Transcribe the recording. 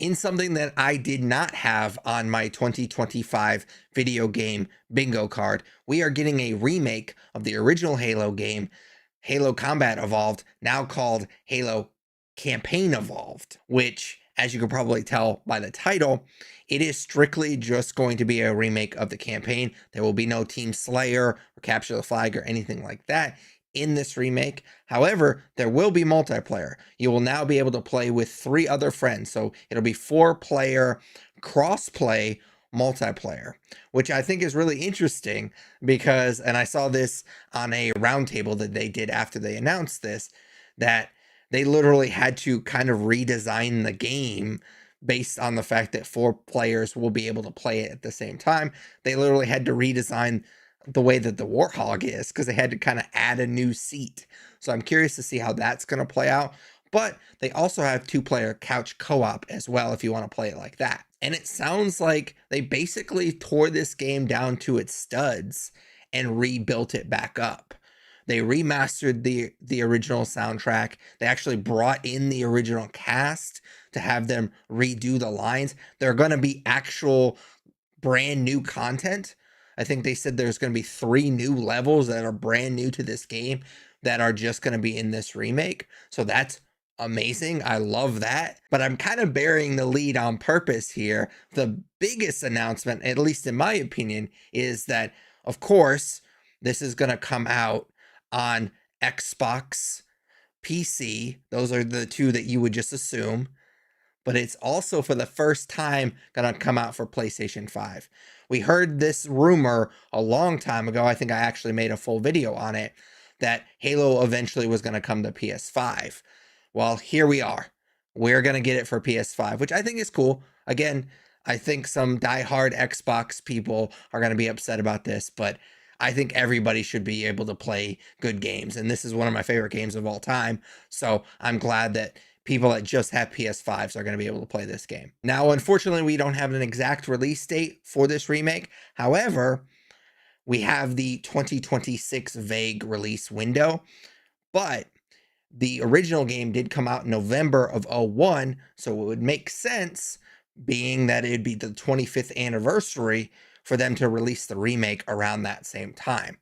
in something that I did not have on my 2025 video game bingo card. We are getting a remake of the original Halo game, Halo Combat Evolved, now called Halo Campaign Evolved, which, as you can probably tell by the title, it is strictly just going to be a remake of the campaign. There will be no Team Slayer or Capture the Flag or anything like that in this remake. However, there will be multiplayer. You will now be able to play with 3 other friends. So it'll be 4-player cross-play multiplayer, which I think is really interesting because, and I saw this on a roundtable that they did after they announced this, that they literally had to kind of redesign the game based on the fact that 4 players will be able to play it at the same time. They literally had to redesign the way that the Warthog is because they had to kind of add a new seat. So I'm curious to see how that's going to play out. But they also have 2-player couch co-op as well if you want to play it like that. And it sounds like they basically tore this game down to its studs and rebuilt it back up. They remastered the original soundtrack. They actually brought in the original cast to have them redo the lines. They're going to be actual brand new content. I think they said there's going to be 3 new levels that are brand new to this game that are just going to be in this remake. So that's amazing. I love that. But I'm kind of burying the lead on purpose here. The biggest announcement, at least in my opinion, is that, of course, this is going to come out on Xbox, PC. Those are the 2 that you would just assume. But it's also for the first time going to come out for PlayStation 5. We heard this rumor a long time ago. I think I actually made a full video on it, that Halo eventually was going to come to PS5. Well, here we are. We're going to get it for PS5, which I think is cool. Again, I think some diehard Xbox people are going to be upset about this, but I think everybody should be able to play good games. And this is one of my favorite games of all time. So I'm glad that people that just have PS5s are going to be able to play this game. Now, unfortunately, we don't have an exact release date for this remake. However, we have the 2026 vague release window, but the original game did come out in November of 01, so it would make sense, being that it'd be the 25th anniversary, for them to release the remake around that same time.